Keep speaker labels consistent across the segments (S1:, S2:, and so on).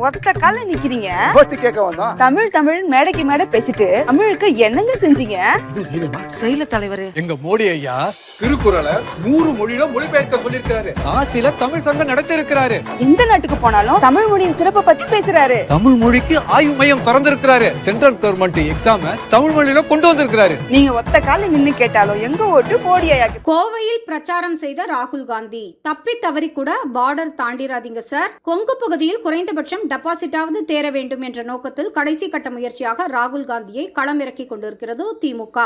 S1: ஒத்த கால நிக்கிறீங்க.
S2: ஓட்டு கேட்க வந்தோம்.
S1: தமிழ் தமிழ் மேடைக்கு மேடை பேசிட்டு தமிழுக்கு என்னங்க செஞ்சீங்க?
S3: செயல தலைவர்
S4: எங்க மோடி ஐயா திருக்குறளை 100 மொழியில மொழிபெயர்க்க சொல்லிருக்காரு. ஆசில தமிழ் சங்கம் நடத்தி இருக்கிறாரு.
S1: எந்த நாட்டுக்கு போனாலும் தமிழ் மொழியின் சிறப்பை பத்தி பேசுறாரு.
S4: தமிழ் மொழிக்கு ஆய்வு மையம் திறந்திருக்கிறாரு. சென்ட்ரல் கவர்மெண்ட் எக்ஸாம தமிழ் மொழியில கொண்டு வந்திருக்கிறாரு.
S1: நீங்க ஒத்த கால நின்னு கேட்டாலும் எங்க ஓட்டு மோடி ஐயாக்கு.
S5: கோவையில் பிரச்சாரம் செய்த ராகுல் காந்தி தப்பி தவறி கூட பார்டர் தாண்டிராதீங்க சார். கொங்கு பகுதியில் குறைந்தபட்சம் டெபாசிட்டாவது தேர வேண்டும் என்ற நோக்கத்தில் கடைசி கட்ட முயற்சியாக ராகுல் காந்தியை களமிறக்கி கொண்டிருக்கிறது திமுக.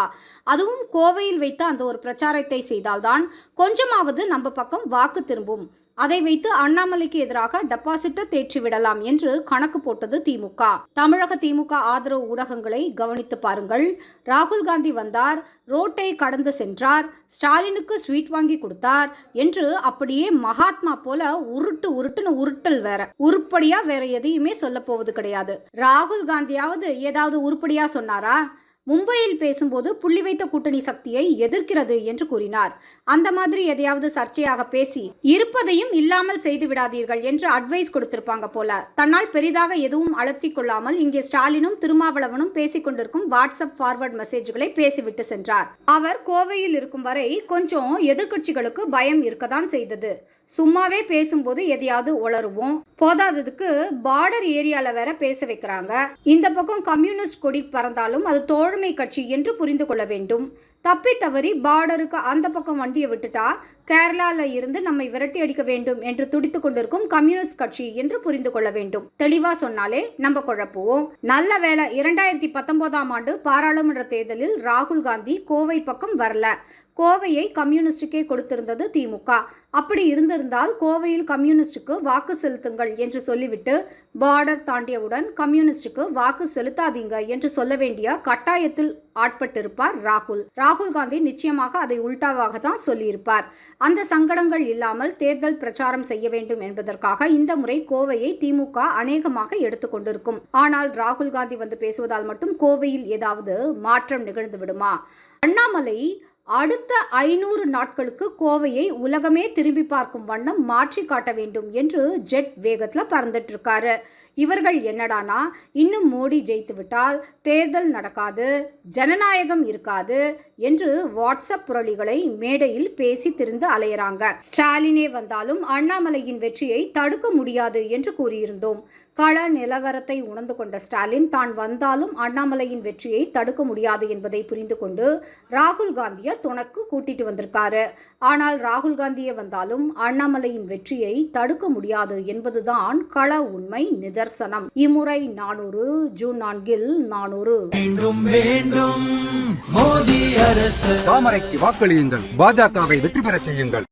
S5: அதுவும் கோவையில் வைத்து அந்த ஒரு பிரச்சாரத்தை செய்தால்தான் கொஞ்சமாவது நம்ம பக்கம் வாக்கு திரும்பும். அதை வைத்து அண்ணாமலைக்கு எதிராக டெபாசிட்டை தேற்றி விடலாம் என்று கணக்கு போட்டது திமுக. தமிழக திமுக ஆதரவு ஊடகங்களை கவனித்து பாருங்கள். ராகுல் காந்தி வந்தார், ரோட்டை கடந்து சென்றார், ஸ்டாலினுக்கு ஸ்வீட் வாங்கி கொடுத்தார் என்று அப்படியே மகாத்மா போல உருட்டுன்னு உருட்டல் வேற. உருப்படியா வேற எதையுமே சொல்ல போவது கிடையாது. ராகுல் காந்தியாவது ஏதாவது உருப்படியா சொன்னாரா? மும்பையில் பேசும்போது புள்ளி வைத்த கூட்டணி சக்தியை எதிர்க்கிறது என்று கூறினார். அந்த மாதிரி எதையாவது சர்ச்சையாக பேசி இருப்பதையும் இல்லாமல் செய்து விடாதீர்கள் என்று அட்வைஸ் கொடுத்திருப்பாங்க போல. தன்னால் பெரிதாக எதுவும் அலற்றிக் கொள்ளாமல் இங்கே ஸ்டாலினும் திருமாவளவனும் பேசிக் கொண்டிருக்கும் வாட்ஸ்அப் ஃபார்வர்ட் மெசேஜ்களை பேசிவிட்டு சென்றார். அவர் கோவையில் இருக்கும் வரை கொஞ்சம் எதிர்க்கட்சிகளுக்கு பயம் இருக்கத்தான் செய்தது. சும்மாவே பேசும்போது எதையாவது உளருவோம். போதாததுக்கு பார்டர் ஏரியால வேற பேச வைக்கிறாங்க. இந்த பக்கம் கம்யூனிஸ்ட் கொடி பறந்தாலும் அது தோழமை கட்சி என்று புரிந்து கொள்ள வேண்டும். தப்பி தவறி பார்டருக்கு அந்த பக்கம் வண்டியை விட்டுட்டா கேரளால இருந்து நம்மை விரட்டி அடிக்க வேண்டும் என்று துடித்து கொண்டிருக்கும் கம்யூனிஸ்ட் கட்சி என்று புரிந்து கொள்ள வேண்டும். தெளிவா சொன்னாலே நம்ம குழப்புவோம். நல்ல வேளை 2019ஆம் ஆண்டு பாராளுமன்ற தேர்தலில் ராகுல் காந்தி கோவை பக்கம் வரல. கோவையை கம்யூனிஸ்டுக்கே கொடுத்திருந்தது திமுக. அப்படி இருந்திருந்தால் கோவையில் கம்யூனிஸ்டுக்கு வாக்கு செலுத்துங்கள் என்று சொல்லிவிட்டு பார்டர் தாண்டியவுடன் கம்யூனிஸ்டுக்கு வாக்கு செலுத்தாதீங்க என்று சொல்ல வேண்டிய கட்டாயத்தில் ஆட்பட்டிருப்பார் ராகுல். ராகுல் காந்தி நிச்சயமாக அதை உல்டாவாக தான் சொல்லியிருப்பார். அந்த சங்கடங்கள் இல்லாமல் தேர்தல் பிரச்சாரம் செய்ய வேண்டும் என்பதற்காக இந்த முறை கோவையை திமுக அநேகமாக எடுத்துக்கொண்டிருக்கும். ஆனால் ராகுல் காந்தி வந்து பேசுவதால் மட்டும் கோவையில் ஏதாவது மாற்றம் நிகழ்ந்து விடுமா? அண்ணாமலை அடுத்த 500 நாட்களுக்கு கோவையை உலகமே திரும்பி பார்க்கும் வண்ணம் மாற்றி காட்ட வேண்டும் என்று ஜெட் வேகத்துல பறந்துட்டு இருக்காரு. இவர்கள் என்னடானா இன்னும் மோடி ஜெயித்து விட்டால் தேர்தல் நடக்காது, ஜனநாயகம் இருக்காது என்று வாட்ஸ்அப் புரளிகளை மேடையில் பேசி திரிந்து அலையறாங்க. ஸ்டாலினே வந்தாலும் அண்ணாமலையின் வெற்றியை தடுக்க முடியாது என்று கூறியிருந்தோம். கள நிலவரத்தை உணர்ந்து கொண்ட ஸ்டாலின் தான் வந்தாலும் அண்ணாமலையின் வெற்றியை தடுக்க முடியாது என்பதை புரிந்து கொண்டு ராகுல் காந்தியை துணக்கு கூட்டிட்டு வந்திருக்காரு. ஆனால் ராகுல் காந்தியே வந்தாலும் அண்ணாமலையின் வெற்றியை தடுக்க முடியாது என்பதுதான் கள உண்மை நிதர்சனம். இம்முறை 400 ஜூன் 4 400
S6: தாமரைக்கு வாக்களியுங்கள், பாஜகவை வெற்றி பெறச் செய்யுங்கள்.